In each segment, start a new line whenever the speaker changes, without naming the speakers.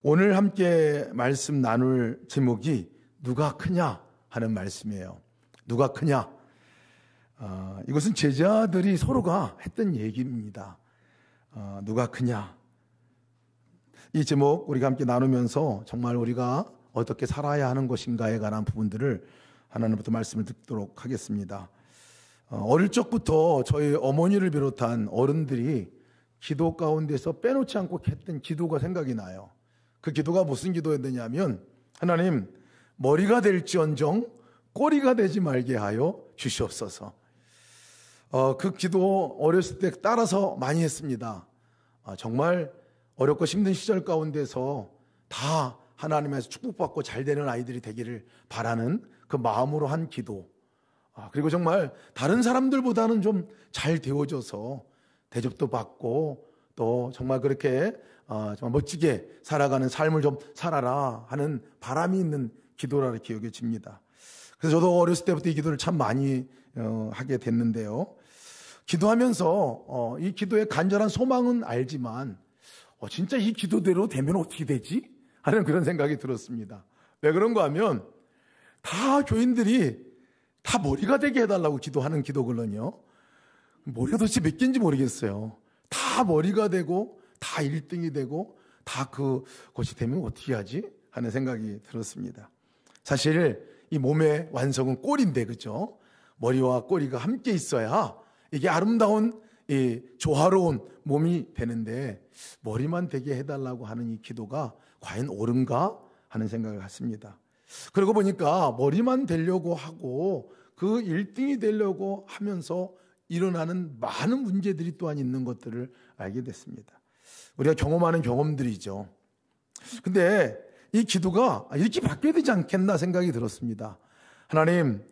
오늘 함께 말씀 나눌 제목이 누가 크냐 하는 말씀이에요. 누가 크냐? 이것은 제자들이 서로가 했던 얘기입니다. 누가 크냐? 이 제목 우리가 함께 나누면서 정말 우리가 어떻게 살아야 하는 것인가에 관한 부분들을 하나님부터 말씀을 듣도록 하겠습니다. 어릴 적부터 저희 어머니를 비롯한 어른들이 기도 가운데서 빼놓지 않고 했던 기도가 생각이 나요. 그 기도가 무슨 기도였느냐면, 하나님, 머리가 될지언정 꼬리가 되지 말게 하여 주시옵소서. 그 기도 어렸을 때 따라서 많이 했습니다. 정말 어렵고 힘든 시절 가운데서 다 하나님에서 축복받고 잘 되는 아이들이 되기를 바라는 그 마음으로 한 기도. 그리고 정말 다른 사람들보다는 좀 잘 되어져서 대접도 받고 또 정말 그렇게 정말 멋지게 살아가는 삶을 좀 살아라 하는 바람이 있는 기도라 기억이 집니다. 그래서 저도 어렸을 때부터 이 기도를 참 많이 하게 됐는데요. 기도하면서 이 기도의 간절한 소망은 알지만 진짜 이 기도대로 되면 어떻게 되지? 하는 그런 생각이 들었습니다. 왜 그런가 하면 다 교인들이 다 머리가 되게 해달라고 기도하는 기도거든요. 머리가 도대체 몇 개인지 모르겠어요. 다 머리가 되고 다 1등이 되고 다 그것이 되면 어떻게 하지? 하는 생각이 들었습니다. 사실 이 몸의 완성은 꼴인데, 그죠? 머리와 꼬리가 함께 있어야 이게 아름다운 이 조화로운 몸이 되는데 머리만 되게 해달라고 하는 이 기도가 과연 옳은가 하는 생각을 갖습니다. 그러고 보니까 머리만 되려고 하고 그 1등이 되려고 하면서 일어나는 많은 문제들이 또한 있는 것들을 알게 됐습니다. 우리가 경험하는 경험들이죠. 근데 이 기도가 이렇게 바뀌어야 되지 않겠나 생각이 들었습니다. 하나님,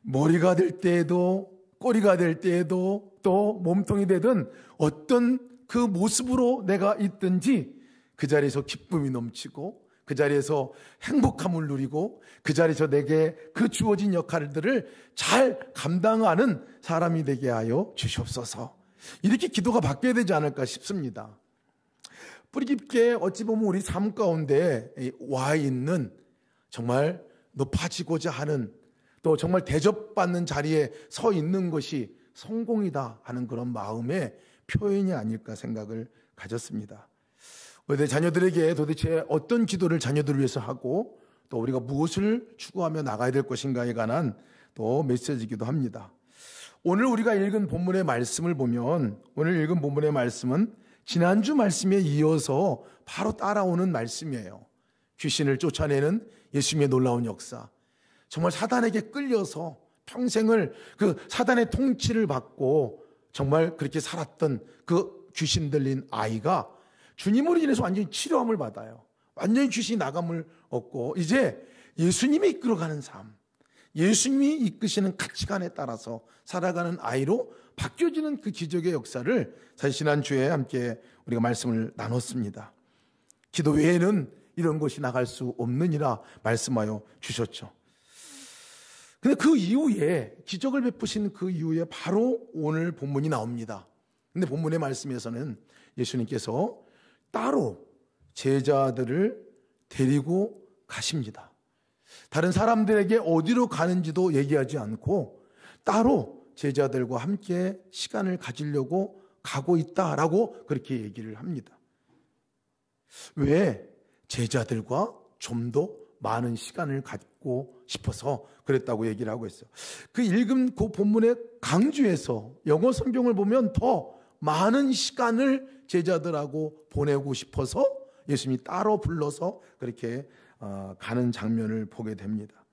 머리가 될 때에도 꼬리가 될 때에도 또 몸통이 되든 어떤 그 모습으로 내가 있든지 그 자리에서 기쁨이 넘치고 그 자리에서 행복함을 누리고 그 자리에서 내게 그 주어진 역할들을 잘 감당하는 사람이 되게 하여 주시옵소서. 이렇게 기도가 바뀌어야 되지 않을까 싶습니다. 뿌리 깊게 어찌 보면 우리 삶 가운데 와 있는 정말 높아지고자 하는 또 정말 대접받는 자리에 서 있는 것이 성공이다 하는 그런 마음의 표현이 아닐까 생각을 가졌습니다. 우리 자녀들에게 도대체 어떤 기도를 자녀들을 위해서 하고 또 우리가 무엇을 추구하며 나가야 될 것인가에 관한 또 메시지이기도 합니다. 오늘 우리가 읽은 본문의 말씀을 보면, 오늘 읽은 본문의 말씀은 지난주 말씀에 이어서 바로 따라오는 말씀이에요. 귀신을 쫓아내는 예수님의 놀라운 역사. 정말 사단에게 끌려서 평생을 그 사단의 통치를 받고 정말 그렇게 살았던 그 귀신 들린 아이가 주님으로 인해서 완전히 치료함을 받아요. 완전히 귀신이 나감을 얻고 이제 예수님이 이끌어가는 삶, 예수님이 이끄시는 가치관에 따라서 살아가는 아이로 바뀌어지는 그 기적의 역사를 사실 지난주에 함께 우리가 말씀을 나눴습니다. 기도 외에는 이런 것이 나갈 수 없느니라 말씀하여 주셨죠. 근데 그 이후에 기적을 베푸신 그 이후에 바로 오늘 본문이 나옵니다. 근데 본문의 말씀에서는 예수님께서 따로 제자들을 데리고 가십니다. 다른 사람들에게 어디로 가는지도 얘기하지 않고 따로 제자들과 함께 시간을 가지려고 가고 있다라고 그렇게 얘기를 합니다. 왜? 제자들과 좀 더 많은 시간을 갖고 싶어서 그랬다고 얘기를 하고 있어요. 그 읽은 그 본문의 강주에서 영어 성경을 보면 더 많은 시간을 제자들하고 보내고 싶어서 예수님이 따로 불러서 그렇게 가는 장면을 보게 됩니다.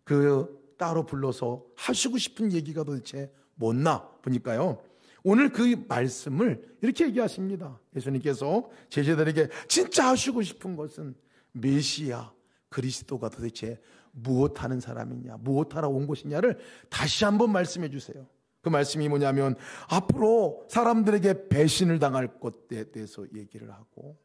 그 따로 불러서 하시고 싶은 얘기가 도대체 뭐나 보니까요. 오늘 그 말씀을 이렇게 얘기하십니다. 예수님께서 제자들에게 진짜 하시고 싶은 것은 메시아 그리스도가 도대체 무엇하는 사람이냐, 무엇하러 온 것이냐를 다시 한번 말씀해 주세요. 그 말씀이 뭐냐면 앞으로 사람들에게 배신을 당할 것에 대해서 얘기를 하고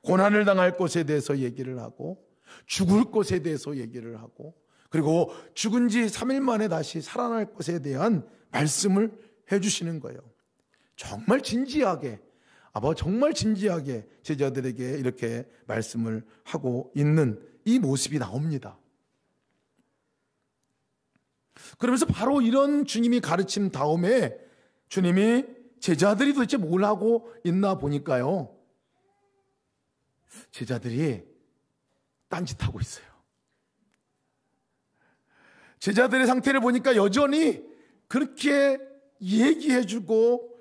고난을 당할 것에 대해서 얘기를 하고 죽을 것에 대해서 얘기를 하고 그리고 죽은 지 3일 만에 다시 살아날 것에 대한 말씀을 해주시는 거예요. 정말 진지하게 아버가 정말 진지하게 제자들에게 이렇게 말씀을 하고 있는 이 모습이 나옵니다. 그러면서 바로 이런 주님이 가르침 다음에 주님이 제자들이 도대체 뭘 하고 있나 보니까요, 제자들이 딴짓하고 있어요. 제자들의 상태를 보니까 여전히 그렇게 얘기해주고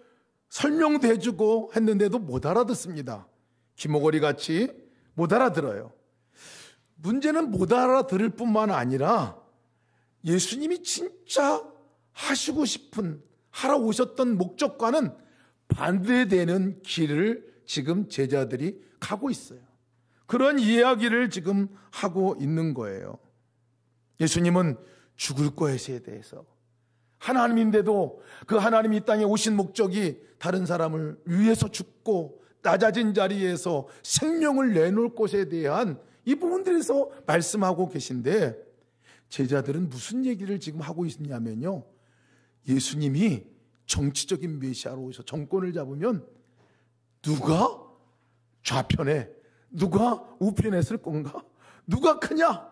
설명도 해주고 했는데도 못 알아듣습니다. 귀머거리 같이 못 알아들어요. 문제는 못 알아들을 뿐만 아니라 예수님이 진짜 하시고 싶은, 하러 오셨던 목적과는 반대되는 길을 지금 제자들이 가고 있어요. 그런 이야기를 지금 하고 있는 거예요. 예수님은 죽을 것에 대해서, 하나님인데도 그 하나님이 이 땅에 오신 목적이 다른 사람을 위해서 죽고 낮아진 자리에서 생명을 내놓을 것에 대한 이 부분들에서 말씀하고 계신데, 제자들은 무슨 얘기를 지금 하고 있냐면요, 예수님이 정치적인 메시아로 오셔서 정권을 잡으면 누가 좌편에, 누가 우편에 쓸 건가? 누가 크냐?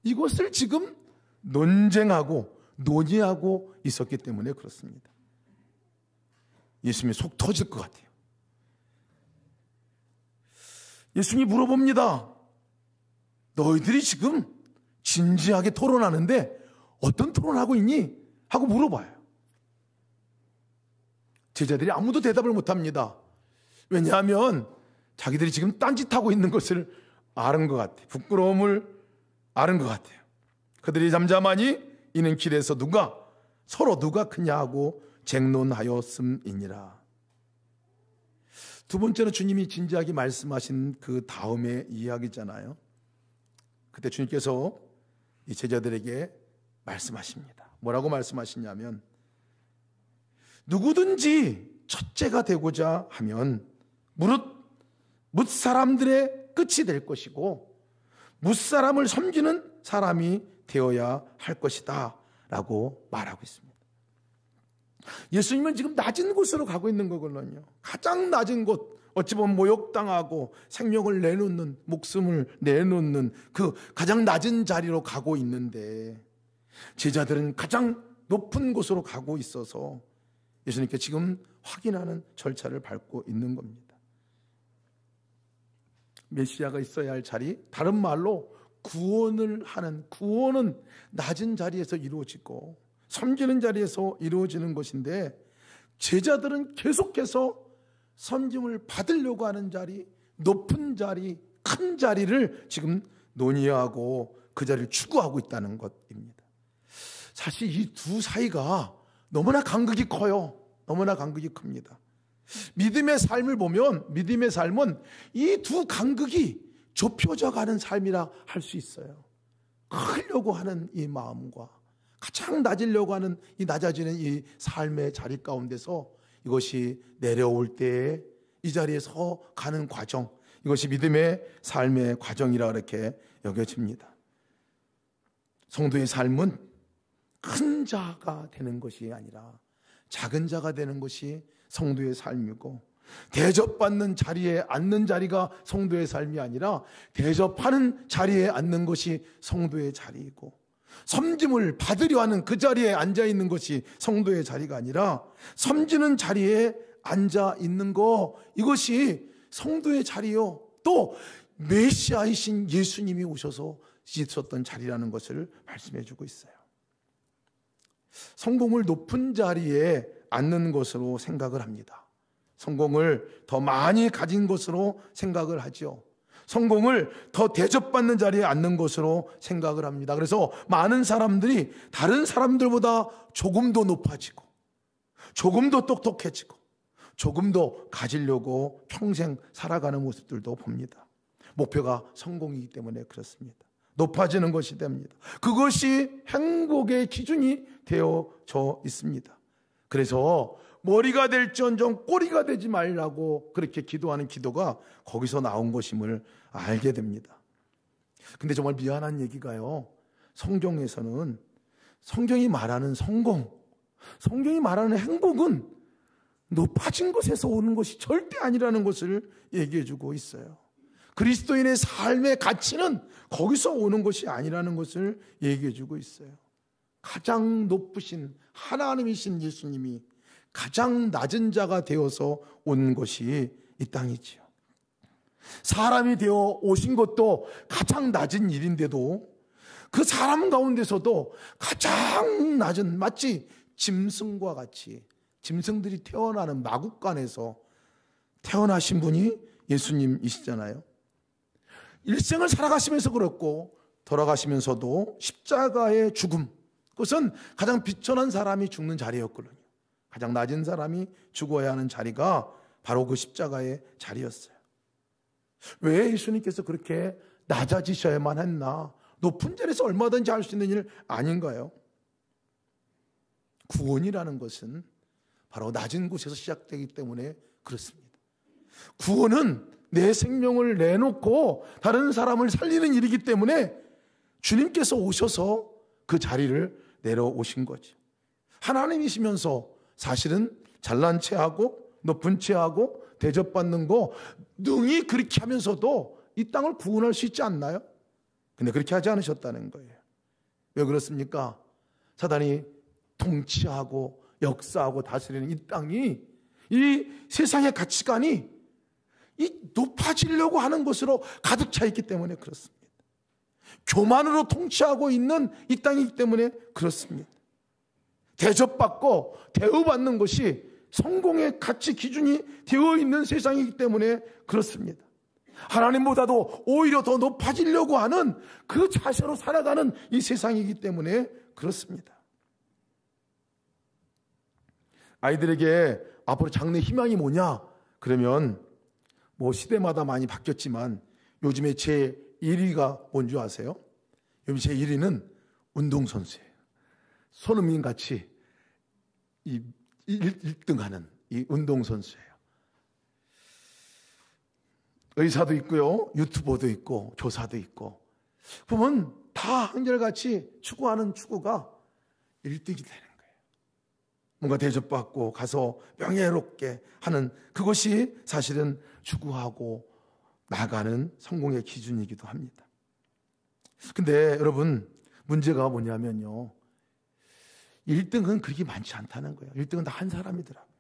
이것을 지금 논쟁하고 논의하고 있었기 때문에 그렇습니다. 예수님이 속 터질 것 같아요. 예수님이 물어봅니다. 너희들이 지금 진지하게 토론하는데 어떤 토론하고 있니? 하고 물어봐요. 제자들이 아무도 대답을 못합니다. 왜냐하면 자기들이 지금 딴짓하고 있는 것을 아는 것 같아요. 부끄러움을 아는 것 같아요. 그들이 잠잠하니 이는 길에서 서로 누가 크냐 하고 쟁론하였음이니라. 두 번째로 주님이 진지하게 말씀하신 그 다음의 이야기잖아요. 그때 주님께서 이 제자들에게 말씀하십니다. 뭐라고 말씀하시냐면, 누구든지 첫째가 되고자 하면 뭇 사람들의 끝이 될 것이고 뭇 사람을 섬기는 사람이 되어야 할 것이다 라고 말하고 있습니다. 예수님은 지금 낮은 곳으로 가고 있는 거거든요. 가장 낮은 곳, 어찌 보면 모욕당하고 생명을 내놓는, 목숨을 내놓는 그 가장 낮은 자리로 가고 있는데, 제자들은 가장 높은 곳으로 가고 있어서 예수님께 지금 확인하는 절차를 밟고 있는 겁니다. 메시아가 있어야 할 자리, 다른 말로 구원은 낮은 자리에서 이루어지고 섬기는 자리에서 이루어지는 것인데, 제자들은 계속해서 섬김을 받으려고 하는 자리, 높은 자리, 큰 자리를 지금 논의하고 그 자리를 추구하고 있다는 것입니다. 사실 이 두 사이가 너무나 간극이 커요. 너무나 간극이 큽니다. 믿음의 삶을 보면, 믿음의 삶은 이 두 간극이 좁혀져 가는 삶이라 할 수 있어요. 크려고 하는 이 마음과 가장 낮으려고 하는 이 낮아지는 이 삶의 자리 가운데서 이것이 내려올 때에 이 자리에서 가는 과정, 이것이 믿음의 삶의 과정이라 그렇게 여겨집니다. 성도의 삶은 큰 자가 되는 것이 아니라 작은 자가 되는 것이 성도의 삶이고, 대접받는 자리에 앉는 자리가 성도의 삶이 아니라 대접하는 자리에 앉는 것이 성도의 자리이고, 섬김을 받으려 하는 그 자리에 앉아 있는 것이 성도의 자리가 아니라 섬기는 자리에 앉아 있는 거, 이것이 성도의 자리요, 또 메시아이신 예수님이 오셔서 있었던 자리라는 것을 말씀해 주고 있어요. 성공을 높은 자리에 앉는 것으로 생각을 합니다. 성공을 더 많이 가진 것으로 생각을 하죠. 성공을 더 대접받는 자리에 앉는 것으로 생각을 합니다. 그래서 많은 사람들이 다른 사람들보다 조금 더 높아지고, 조금 더 똑똑해지고, 조금 더 가지려고 평생 살아가는 모습들도 봅니다. 목표가 성공이기 때문에 그렇습니다. 높아지는 것이 됩니다. 그것이 행복의 기준이 되어져 있습니다. 그래서 머리가 될지언정 꼬리가 되지 말라고 그렇게 기도하는 기도가 거기서 나온 것임을 알게 됩니다. 근데 정말 미안한 얘기가요, 성경에서는 성경이 말하는 성공, 성경이 말하는 행복은 높아진 것에서 오는 것이 절대 아니라는 것을 얘기해 주고 있어요. 그리스도인의 삶의 가치는 거기서 오는 것이 아니라는 것을 얘기해 주고 있어요. 가장 높으신 하나님이신 예수님이 가장 낮은 자가 되어서 온 것이 이 땅이지요. 사람이 되어 오신 것도 가장 낮은 일인데도 그 사람 가운데서도 가장 낮은, 마치 짐승과 같이, 짐승들이 태어나는 마국간에서 태어나신 분이 예수님이시잖아요. 일생을 살아가시면서 그렇고 돌아가시면서도 십자가의 죽음, 그것은 가장 비천한 사람이 죽는 자리였거든요. 가장 낮은 사람이 죽어야 하는 자리가 바로 그 십자가의 자리였어요. 왜 예수님께서 그렇게 낮아지셔야만 했나? 높은 자리에서 얼마든지 할 수 있는 일 아닌가요? 구원이라는 것은 바로 낮은 곳에서 시작되기 때문에 그렇습니다. 구원은 내 생명을 내놓고 다른 사람을 살리는 일이기 때문에 주님께서 오셔서 그 자리를 내려오신 거죠. 하나님이시면서 사실은 잘난 체하고 높은 체하고 대접받는 거 능히 그렇게 하면서도 이 땅을 구원할 수 있지 않나요? 근데 그렇게 하지 않으셨다는 거예요. 왜 그렇습니까? 사단이 통치하고 역사하고 다스리는 이 땅이, 이 세상의 가치관이 이 높아지려고 하는 것으로 가득 차 있기 때문에 그렇습니다. 교만으로 통치하고 있는 이 땅이기 때문에 그렇습니다. 대접받고 대우받는 것이 성공의 가치 기준이 되어 있는 세상이기 때문에 그렇습니다. 하나님보다도 오히려 더 높아지려고 하는 그 자세로 살아가는 이 세상이기 때문에 그렇습니다. 아이들에게 앞으로 장래 희망이 뭐냐? 그러면 뭐 시대마다 많이 바뀌었지만 요즘에 제 1위가 뭔지 아세요? 요즘 제 1위는 운동선수예요. 손흥민 같이 1등하는 이 운동선수예요. 의사도 있고요, 유튜버도 있고, 조사도 있고. 보면 다 한결같이 추구하는 추구가 1등이 되는 거예요. 뭔가 대접받고 가서 명예롭게 하는 그것이 사실은 추구하고 나가는 성공의 기준이기도 합니다. 근데 여러분, 문제가 뭐냐면요, 1등은 그렇게 많지 않다는 거예요. 1등은 다 한 사람이더라고요.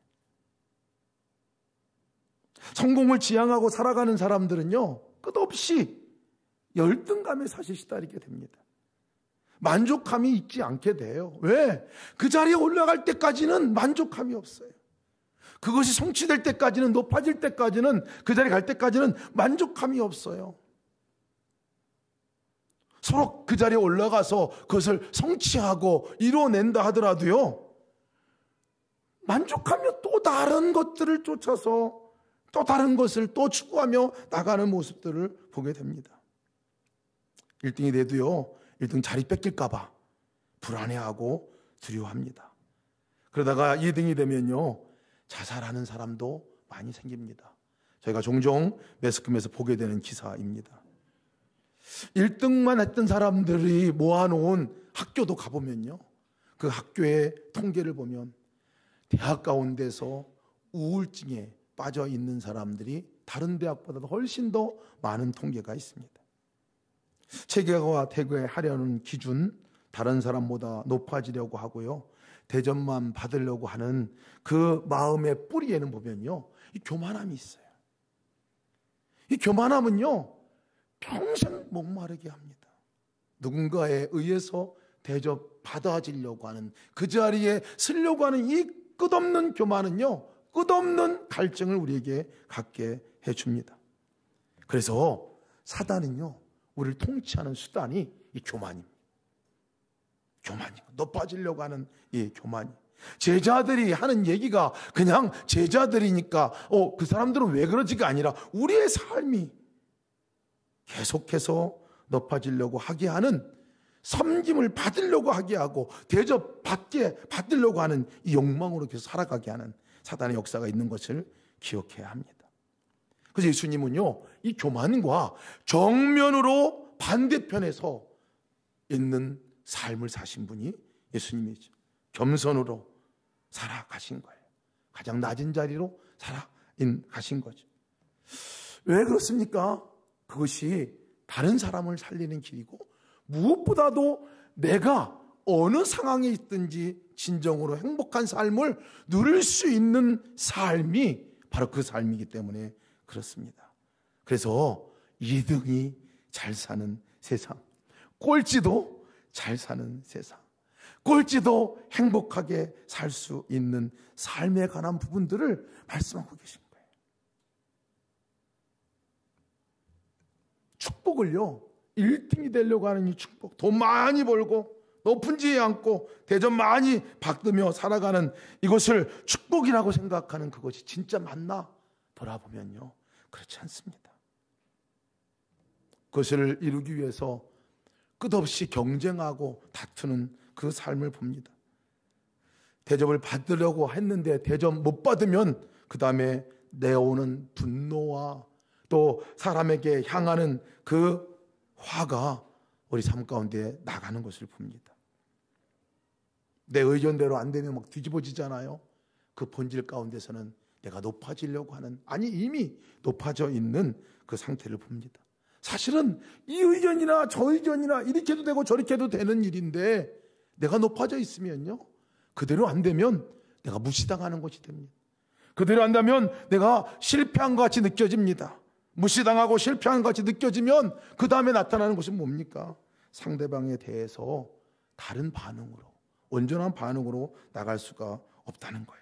성공을 지향하고 살아가는 사람들은요, 끝없이 열등감에 사실 시달리게 됩니다. 만족감이 있지 않게 돼요. 왜? 그 자리에 올라갈 때까지는 만족감이 없어요. 그것이 성취될 때까지는, 높아질 때까지는, 그 자리에 갈 때까지는 만족감이 없어요. 서로 그 자리에 올라가서 그것을 성취하고 이루어낸다 하더라도요, 만족하며 또 다른 것들을 쫓아서 또 다른 것을 또 추구하며 나가는 모습들을 보게 됩니다. 1등이 돼도요, 1등 자리 뺏길까봐 불안해하고 두려워합니다. 그러다가 2등이 되면요, 자살하는 사람도 많이 생깁니다. 저희가 종종 매스컴에서 보게 되는 기사입니다. 1등만 했던 사람들이 모아놓은 학교도 가보면요, 그 학교의 통계를 보면 대학 가운데서 우울증에 빠져 있는 사람들이 다른 대학보다도 훨씬 더 많은 통계가 있습니다. 체계와 태교하려는 기준, 다른 사람보다 높아지려고 하고요, 대접만 받으려고 하는 그 마음의 뿌리에는 보면요, 이 교만함이 있어요. 이 교만함은요, 평생 목마르게 합니다. 누군가에 의해서 대접받아지려고 하는, 그 자리에 쓰려고 하는 이 끝없는 교만은요, 끝없는 갈증을 우리에게 갖게 해줍니다. 그래서 사단은요, 우리를 통치하는 수단이 이 교만입니다. 교만이고, 높아지려고 하는 이 교만이. 제자들이 하는 얘기가 그냥 제자들이니까 그 사람들은 왜 그러지가 아니라 우리의 삶이 계속해서 높아지려고 하게 하는, 섬김을 받으려고 하게 하고 받으려고 하는 이 욕망으로 계속 살아가게 하는 사단의 역사가 있는 것을 기억해야 합니다. 그래서 예수님은요, 이 교만과 정면으로 반대편에서 있는 삶을 사신 분이 예수님이죠. 겸손으로 살아가신 거예요. 가장 낮은 자리로 가신 거죠. 왜 그렇습니까? 그것이 다른 사람을 살리는 길이고, 무엇보다도 내가 어느 상황에 있든지 진정으로 행복한 삶을 누릴 수 있는 삶이 바로 그 삶이기 때문에 그렇습니다. 그래서 2등이 잘 사는 세상, 꼴찌도 잘 사는 세상, 꼴찌도 행복하게 살 수 있는 삶에 관한 부분들을 말씀하고 계신 거예요. 축복을요, 1등이 되려고 하는 이 축복, 돈 많이 벌고 높은 지에 앉고 대접 많이 받으며 살아가는 이것을 축복이라고 생각하는 그것이 진짜 맞나? 돌아보면요, 그렇지 않습니다. 그것을 이루기 위해서 끝없이 경쟁하고 다투는 그 삶을 봅니다. 대접을 받으려고 했는데 대접 못 받으면 그 다음에 내오는 분노와 또 사람에게 향하는 그 화가 우리 삶 가운데 나가는 것을 봅니다. 내 의견대로 안 되면 막 뒤집어지잖아요. 그 본질 가운데서는 내가 높아지려고 하는, 아니 이미 높아져 있는 그 상태를 봅니다. 사실은 이 의견이나 저 의견이나 이렇게 해도 되고 저렇게 해도 되는 일인데 내가 높아져 있으면요, 그대로 안 되면 내가 무시당하는 것이 됩니다. 그대로 한다면 내가 실패한 것 같이 느껴집니다. 무시당하고 실패한 것 같이 느껴지면 그 다음에 나타나는 것은 뭡니까? 상대방에 대해서 다른 반응으로, 온전한 반응으로 나갈 수가 없다는 거예요.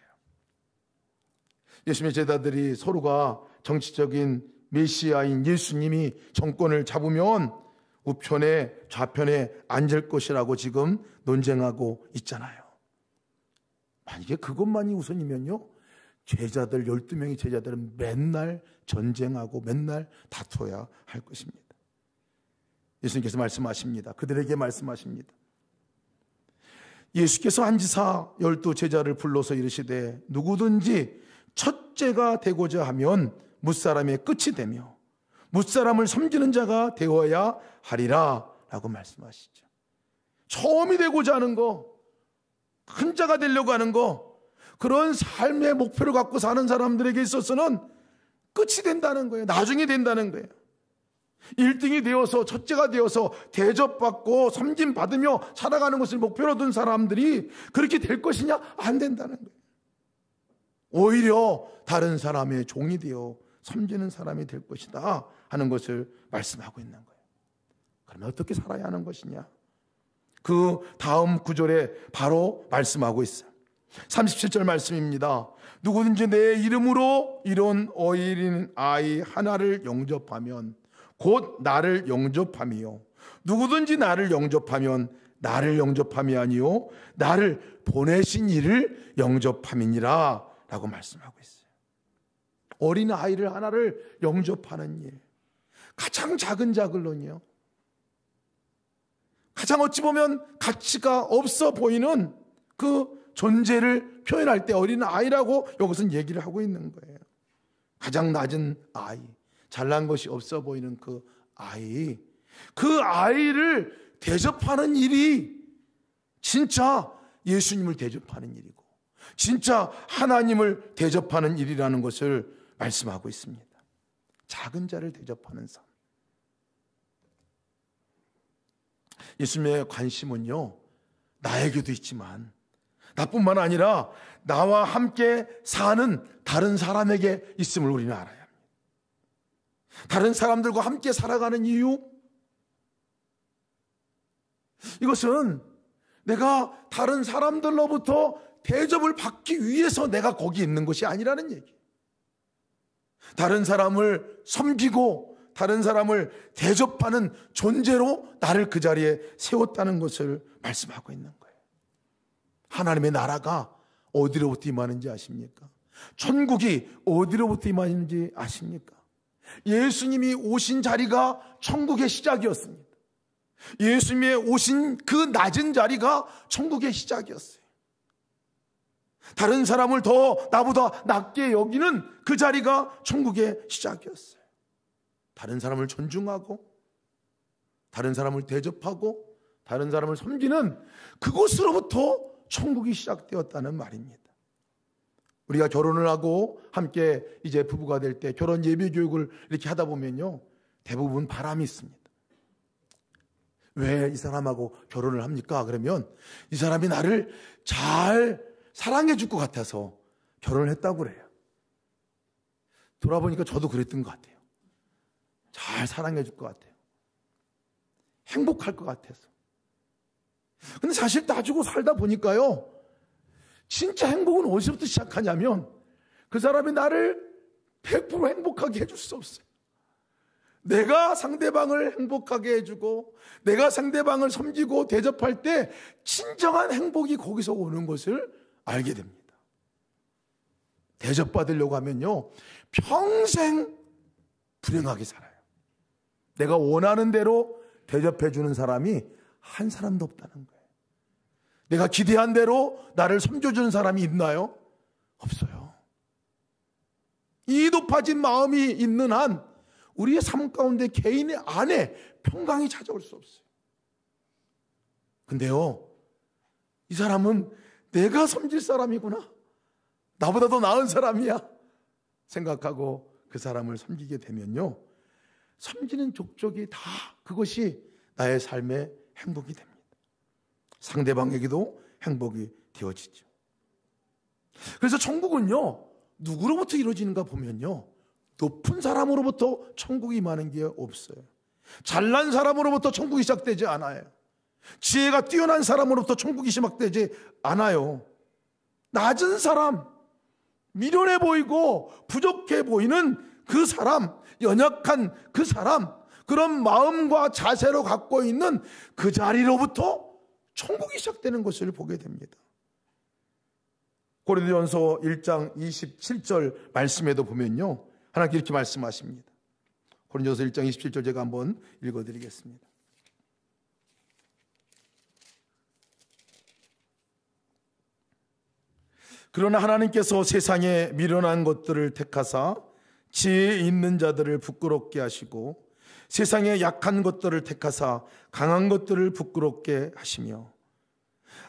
예수님의 제자들이 서로가 정치적인 메시아인 예수님이 정권을 잡으면 우편에 좌편에 앉을 것이라고 지금 논쟁하고 있잖아요. 만약에 그것만이 우선이면요, 제자들 12명의 제자들은 맨날 전쟁하고 맨날 다투어야 할 것입니다. 예수님께서 말씀하십니다. 그들에게 말씀하십니다. 예수께서 앉으사 12 제자를 불러서 이르시되 누구든지 첫째가 되고자 하면 뭇사람의 끝이 되며 뭇사람을 섬기는 자가 되어야 하리라 라고 말씀하시죠. 처음이 되고자 하는 거, 큰 자가 되려고 하는 거, 그런 삶의 목표를 갖고 사는 사람들에게 있어서는 끝이 된다는 거예요. 나중에 된다는 거예요. 1등이 되어서, 첫째가 되어서 대접받고 섬김받으며 살아가는 것을 목표로 둔 사람들이 그렇게 될 것이냐? 안 된다는 거예요. 오히려 다른 사람의 종이 되어 섬기는 사람이 될 것이다 하는 것을 말씀하고 있는 거예요. 그러면 어떻게 살아야 하는 것이냐? 그 다음 구절에 바로 말씀하고 있어요. 37절 말씀입니다. 누구든지 내 이름으로 이런 어린 아이 하나를 영접하면 곧 나를 영접함이요, 누구든지 나를 영접하면 나를 영접함이 아니요 나를 보내신 이를 영접함이니라 라고 말씀하고 있어요. 어린 아이를 하나를 영접하는 일, 가장 작은 자글론이요, 가장 어찌 보면 가치가 없어 보이는 그 존재를 표현할 때 어린 아이라고 이것은 얘기를 하고 있는 거예요. 가장 낮은 아이, 잘난 것이 없어 보이는 그 아이, 그 아이를 대접하는 일이 진짜 예수님을 대접하는 일이고 진짜 하나님을 대접하는 일이라는 것을 말씀하고 있습니다. 작은 자를 대접하는 삶. 예수님의 관심은요, 나에게도 있지만 나뿐만 아니라 나와 함께 사는 다른 사람에게 있음을 우리는 알아야 합니다. 다른 사람들과 함께 살아가는 이유, 이것은 내가 다른 사람들로부터 대접을 받기 위해서 내가 거기 있는 것이 아니라는 얘기. 다른 사람을 섬기고 다른 사람을 대접하는 존재로 나를 그 자리에 세웠다는 것을 말씀하고 있는 거예요. 하나님의 나라가 어디로부터 임하는지 아십니까? 천국이 어디로부터 임하는지 아십니까? 예수님이 오신 자리가 천국의 시작이었습니다. 예수님이 오신 그 낮은 자리가 천국의 시작이었어요. 다른 사람을 더 나보다 낮게 여기는 그 자리가 천국의 시작이었어요. 다른 사람을 존중하고 다른 사람을 대접하고 다른 사람을 섬기는 그곳으로부터 천국이 시작되었다는 말입니다. 우리가 결혼을 하고 함께 이제 부부가 될 때 결혼 예비 교육을 이렇게 하다 보면요, 대부분 바람이 있습니다. 왜 이 사람하고 결혼을 합니까? 그러면 이 사람이 나를 잘 사랑해 줄 것 같아서 결혼을 했다고 그래요. 돌아보니까 저도 그랬던 것 같아요. 잘 사랑해 줄 것 같아요. 행복할 것 같아서. 근데 사실 따지고 살다 보니까요, 진짜 행복은 어디서부터 시작하냐면 그 사람이 나를 100% 행복하게 해줄 수 없어요. 내가 상대방을 행복하게 해주고 내가 상대방을 섬기고 대접할 때 진정한 행복이 거기서 오는 것을 알게 됩니다. 대접받으려고 하면요, 평생 불행하게 살아요. 내가 원하는 대로 대접해주는 사람이 한 사람도 없다는 거예요. 내가 기대한 대로 나를 섬겨주는 사람이 있나요? 없어요. 이 높아진 마음이 있는 한 우리의 삶 가운데 개인의 안에 평강이 찾아올 수 없어요. 근데요, 이 사람은 내가 섬길 사람이구나, 나보다 더 나은 사람이야 생각하고 그 사람을 섬기게 되면요, 섬기는 족족이 다 그것이 나의 삶의 행복이 됩니다. 상대방에게도 행복이 되어지죠. 그래서 천국은요, 누구로부터 이루어지는가 보면요, 높은 사람으로부터 천국이 임하는 게 없어요. 잘난 사람으로부터 천국이 시작되지 않아요. 지혜가 뛰어난 사람으로부터 천국이 시작되지 않아요. 낮은 사람, 미련해 보이고 부족해 보이는 그 사람, 연약한 그 사람, 그런 마음과 자세로 갖고 있는 그 자리로부터 천국이 시작되는 것을 보게 됩니다. 고린도전서 1장 27절 말씀에도 보면요, 하나님께 이렇게 말씀하십니다. 고린도전서 1장 27절 제가 한번 읽어드리겠습니다. 그러나 하나님께서 세상에 미련한 것들을 택하사 지혜 있는 자들을 부끄럽게 하시고 세상에 약한 것들을 택하사 강한 것들을 부끄럽게 하시며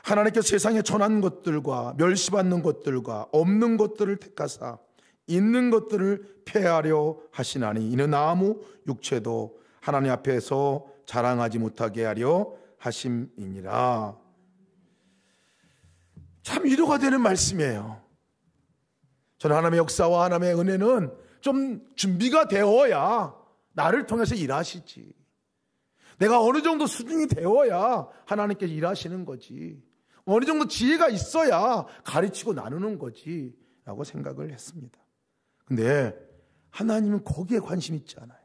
하나님께서 세상에 전한 것들과 멸시받는 것들과 없는 것들을 택하사 있는 것들을 폐하려 하시나니 이는 아무 육체도 하나님 앞에서 자랑하지 못하게 하려 하심이니라. 참 위로가 되는 말씀이에요. 저는 하나님의 역사와 하나님의 은혜는 좀 준비가 되어야 나를 통해서 일하시지, 내가 어느 정도 수준이 되어야 하나님께서 일하시는 거지, 어느 정도 지혜가 있어야 가르치고 나누는 거지 라고 생각을 했습니다. 근데 하나님은 거기에 관심 있지 않아요.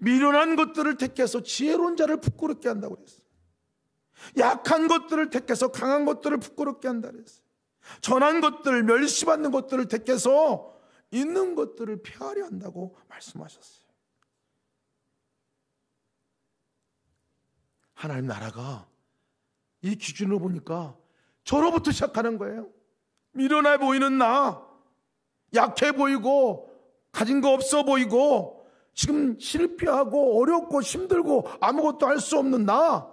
미련한 것들을 택해서 지혜로운 자를 부끄럽게 한다고 그랬어요. 약한 것들을 택해서 강한 것들을 부끄럽게 한다 그랬어요. 전한 것들, 멸시받는 것들을 택해서 있는 것들을 폐하려 한다고 말씀하셨어요. 하나님 나라가 이 기준으로 보니까 저로부터 시작하는 거예요. 미련해 보이는 나, 약해 보이고 가진 거 없어 보이고 지금 실패하고 어렵고 힘들고 아무것도 할 수 없는 나,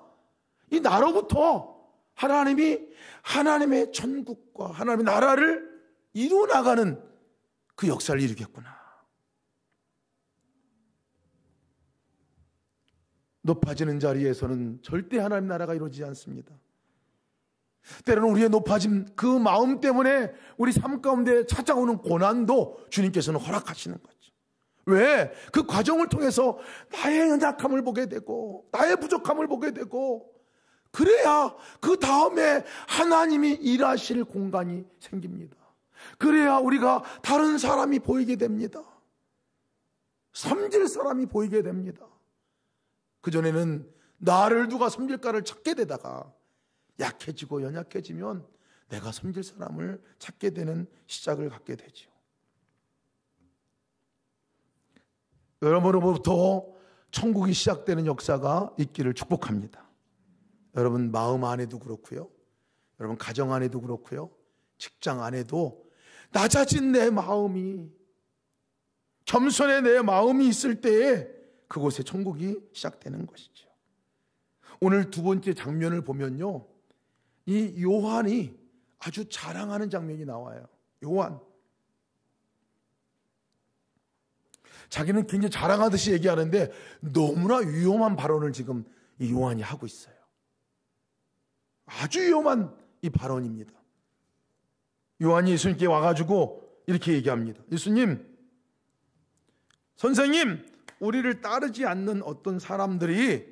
이 나로부터 하나님이 하나님의 천국과 하나님의 나라를 이루어 나가는 그 역사를 이루겠구나. 높아지는 자리에서는 절대 하나님 나라가 이루어지지 않습니다. 때로는 우리의 높아짐, 그 마음 때문에 우리 삶 가운데 찾아오는 고난도 주님께서는 허락하시는 거죠. 왜? 그 과정을 통해서 나의 연약함을 보게 되고 나의 부족함을 보게 되고, 그래야 그 다음에 하나님이 일하실 공간이 생깁니다. 그래야 우리가 다른 사람이 보이게 됩니다. 섬길 사람이 보이게 됩니다. 그전에는 나를 누가 섬길까를 찾게 되다가 약해지고 연약해지면 내가 섬길 사람을 찾게 되는 시작을 갖게 되죠. 여러분으로부터 천국이 시작되는 역사가 있기를 축복합니다. 여러분 마음 안에도 그렇고요, 여러분 가정 안에도 그렇고요, 직장 안에도 낮아진 내 마음이, 겸손의 내 마음이 있을 때에 그곳에 천국이 시작되는 것이죠. 오늘 두 번째 장면을 보면요, 이 요한이 아주 자랑하는 장면이 나와요. 요한. 자기는 굉장히 자랑하듯이 얘기하는데 너무나 위험한 발언을 지금 이 요한이 하고 있어요. 아주 위험한 이 발언입니다. 요한이 예수님께 와가지고 이렇게 얘기합니다. 예수님, 선생님, 우리를 따르지 않는 어떤 사람들이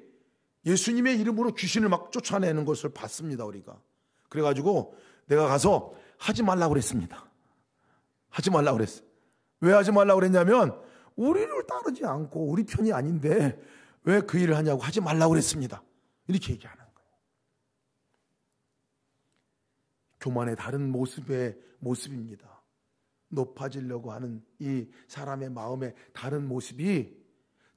예수님의 이름으로 귀신을 막 쫓아내는 것을 봤습니다, 우리가. 그래가지고 내가 가서 하지 말라고 그랬습니다. 하지 말라고 그랬어요. 왜 하지 말라고 그랬냐면 우리를 따르지 않고 우리 편이 아닌데 왜 그 일을 하냐고 하지 말라고 그랬습니다. 이렇게 얘기하는 거예요. 교만의 다른 모습입니다. 높아지려고 하는 이 사람의 마음의 다른 모습이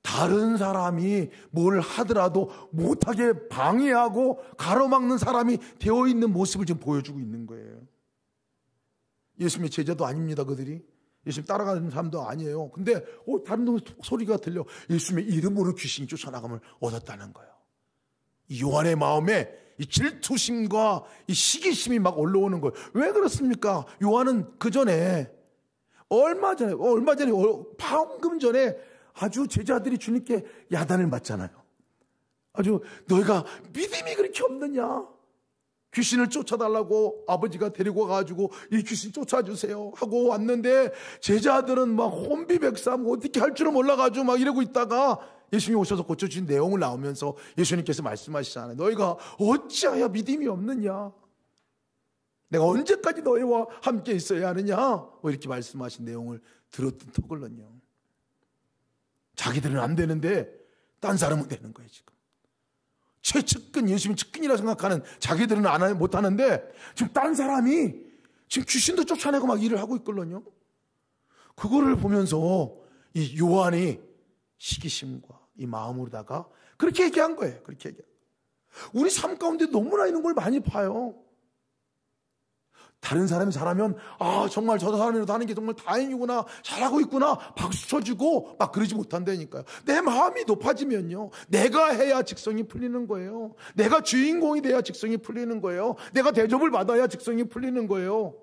다른 사람이 뭘 하더라도 못하게 방해하고 가로막는 사람이 되어 있는 모습을 지금 보여주고 있는 거예요. 예수님의 제자도 아닙니다, 그들이. 예수님 따라가는 사람도 아니에요. 근데 다른 소리가 들려. 예수님의 이름으로 귀신이 쫓아나감을 얻었다는 거예요. 이 요한의 마음에 이 질투심과 이 시기심이 막 올라오는 거예요. 왜 그렇습니까? 요한은 그 전에 방금 전에 아주 제자들이 주님께 야단을 맞잖아요. 아주 너희가 믿음이 그렇게 없느냐? 귀신을 쫓아달라고 아버지가 데리고 가가지고 이 귀신 쫓아주세요 하고 왔는데 제자들은 막 혼비백산 어떻게 할 줄은 몰라가지고 막 이러고 있다가 예수님이 오셔서 고쳐주신 내용을 나오면서 예수님께서 말씀하시잖아요. 너희가 어찌하여 믿음이 없느냐? 내가 언제까지 너희와 함께 있어야 하느냐? 이렇게 말씀하신 내용을 들었던 턱을는요. 자기들은 안 되는데 딴 사람은 되는 거예요, 지금. 최측근, 예수님 측근이라 생각하는 자기들은 못하는데 지금 딴 사람이 지금 귀신도 쫓아내고 막 일을 하고 있거든요. 그거를 보면서 이 요한이 시기심과 이 마음으로다가 그렇게 얘기한 거예요. 그렇게 얘기한 거예요. 우리 삶 가운데 너무나 이런 걸 많이 봐요. 다른 사람이 잘하면 정말 저 사람이라도 하는 게 정말 다행이구나, 잘하고 있구나 박수 쳐주고 막 그러지 못한다니까요. 내 마음이 높아지면요, 내가 해야 직성이 풀리는 거예요. 내가 주인공이 돼야 직성이 풀리는 거예요. 내가 대접을 받아야 직성이 풀리는 거예요.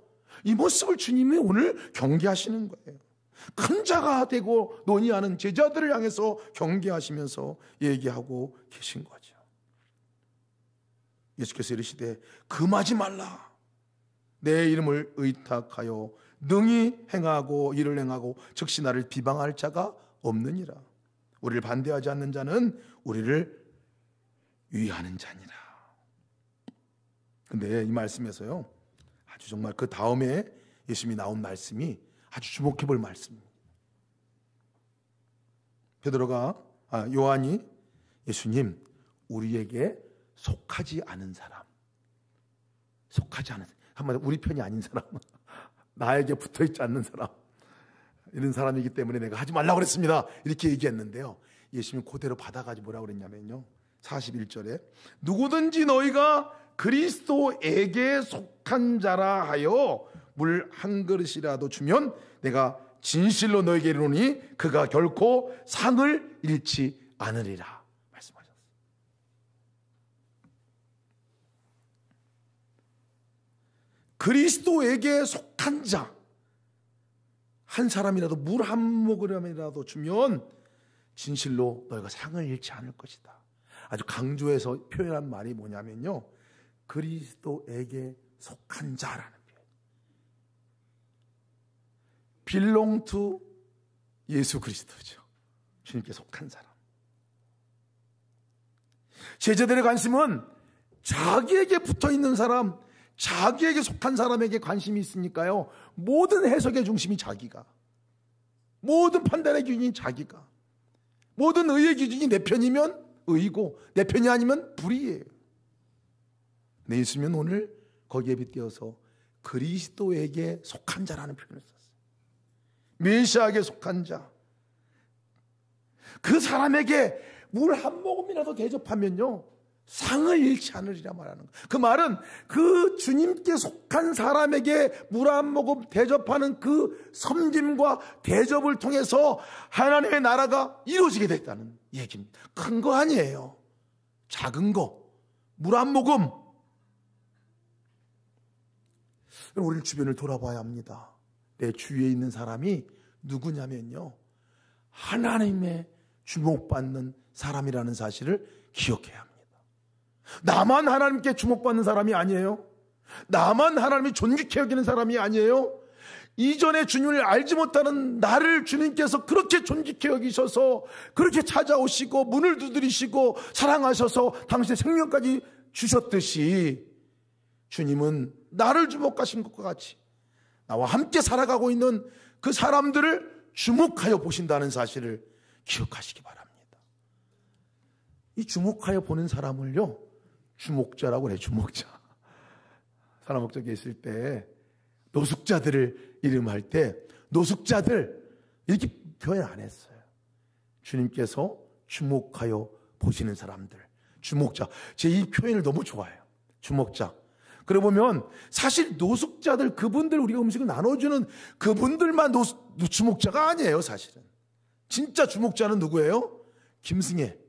이 모습을 주님이 오늘 경계하시는 거예요. 큰 자가 되고 논의하는 제자들을 향해서 경계하시면서 얘기하고 계신 거죠. 예수께서 이르시되 금하지 말라. 내 이름을 의탁하여 능히 행하고 일을 행하고 즉시 나를 비방할 자가 없느니라. 우리를 반대하지 않는 자는 우리를 위하는 자니라. 근데 이 말씀에서요, 아주 정말 그 다음에 예수님이 나온 말씀이 아주 주목해 볼 말씀입니다. 요한이 예수님, 우리에게 속하지 않은 사람, 한마디로 우리 편이 아닌 사람, 나에게 붙어있지 않는 사람, 이런 사람이기 때문에 내가 하지 말라고 그랬습니다. 이렇게 얘기했는데요, 예수님 그대로 받아가지고 뭐라고 그랬냐면요, 41절에 누구든지 너희가 그리스도에게 속한 자라 하여 물 한 그릇이라도 주면 내가 진실로 너에게 이르노니 그가 결코 상을 잃지 않으리라 말씀하셨어요. 그리스도에게 속한 자 한 사람이라도 물 한 모금이라도 주면 진실로 너희가 상을 잃지 않을 것이다. 아주 강조해서 표현한 말이 뭐냐면요, 그리스도에게 속한 자라는 표현. belong to 예수 그리스도죠. 주님께 속한 사람. 제자들의 관심은 자기에게 붙어있는 사람, 자기에게 속한 사람에게 관심이 있으니까요, 모든 해석의 중심이 자기가, 모든 판단의 기준이 자기가, 모든 의의 기준이 내 편이면 의고 내 편이 아니면 불의예요. 내 있으면 오늘 거기에 빗대어서 그리스도에게 속한 자라는 표현을 썼어요. 메시아에게 속한 자, 그 사람에게 물 한 모금이라도 대접하면요 상을 잃지 않으리라 말하는 거예요. 그 말은 그 주님께 속한 사람에게 물 한 모금 대접하는 그 섬김과 대접을 통해서 하나님의 나라가 이루어지게 됐다는 얘기입니다. 큰 거 아니에요. 작은 거, 물 한 모금. 우리 주변을 돌아봐야 합니다. 내 주위에 있는 사람이 누구냐면요, 하나님의 주목받는 사람이라는 사실을 기억해야 합니다. 나만 하나님께 주목받는 사람이 아니에요. 나만 하나님이 존귀케 여기는 사람이 아니에요. 이전에 주님을 알지 못하는 나를 주님께서 그렇게 존귀케 여기셔서 그렇게 찾아오시고 문을 두드리시고 사랑하셔서 당신의 생명까지 주셨듯이, 주님은 나를 주목하신 것과 같이 나와 함께 살아가고 있는 그 사람들을 주목하여 보신다는 사실을 기억하시기 바랍니다. 이 주목하여 보는 사람을요, 주목자라고 그래요. 주목자. 사람 목적에 있을 때 노숙자들을 이름할 때 노숙자들 이렇게 표현 안 했어요. 주님께서 주목하여 보시는 사람들, 주목자. 제 이 표현을 너무 좋아해요. 주목자. 그래 보면 사실 노숙자들, 그분들, 우리가 음식을 나눠주는 그분들만 주목자가 아니에요. 사실은 진짜 주목자는 누구예요? 김승혜.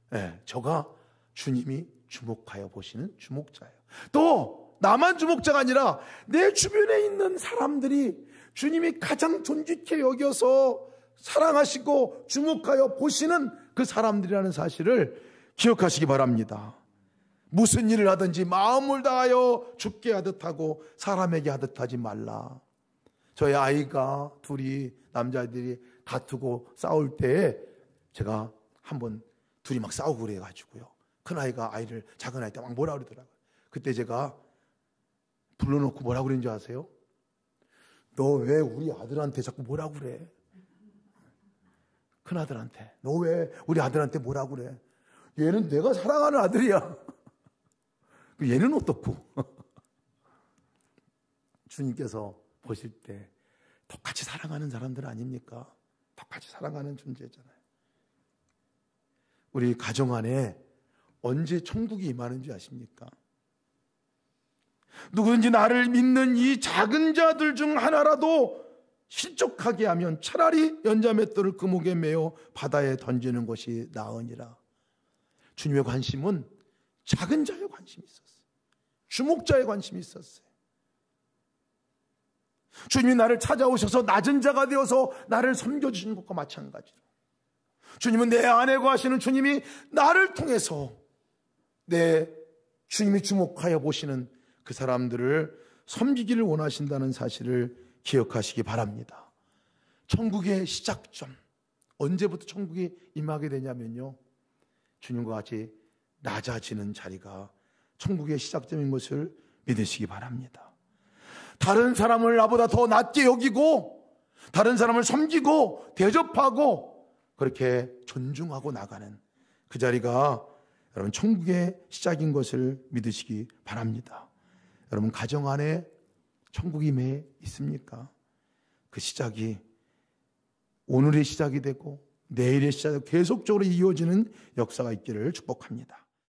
네, 저가 주님이 주목하여 보시는 주목자예요. 또 나만 주목자가 아니라 내 주변에 있는 사람들이 주님이 가장 존귀케 여겨서 사랑하시고 주목하여 보시는 그 사람들이라는 사실을 기억하시기 바랍니다. 무슨 일을 하든지 마음을 다하여 주께 하듯 하고 사람에게 하듯 하지 말라. 저희 아이가 둘이, 남자애들이 다투고 싸울 때 제가 한번 둘이 막 싸우고 그래가지고요, 큰아이가 작은 아이 때 막 뭐라 그러더라고요. 그때 제가 불러놓고 뭐라 그랬는지 아세요? 너 왜 우리 아들한테 자꾸 뭐라 그래? 큰아들한테. 너 왜 우리 아들한테 뭐라 그래? 얘는 내가 사랑하는 아들이야. 얘는 어떻고? 주님께서 보실 때 똑같이 사랑하는 사람들 아닙니까? 똑같이 사랑하는 존재잖아요. 우리 가정 안에 언제 천국이 임하는지 아십니까? 누구든지 나를 믿는 이 작은 자들 중 하나라도 실족하게 하면 차라리 연자맷돌을 그 목에 메어 바다에 던지는 것이 나으니라. 주님의 관심은 작은 자에 관심이 있었어요. 주목자에 관심이 있었어요. 주님이 나를 찾아오셔서 낮은 자가 되어서 나를 섬겨주신 것과 마찬가지로, 주님은 내 안에 거하시는 주님이 나를 통해서 내 주님이 주목하여 보시는 그 사람들을 섬기기를 원하신다는 사실을 기억하시기 바랍니다. 천국의 시작점, 언제부터 천국이 임하게 되냐면요, 주님과 같이 낮아지는 자리가 천국의 시작점인 것을 믿으시기 바랍니다. 다른 사람을 나보다 더 낮게 여기고 다른 사람을 섬기고 대접하고 그렇게 존중하고 나가는 그 자리가 여러분 천국의 시작인 것을 믿으시기 바랍니다. 여러분 가정 안에 천국이 임해 있습니까? 그 시작이 오늘의 시작이 되고 내일의 시작이 계속적으로 이어지는 역사가 있기를 축복합니다.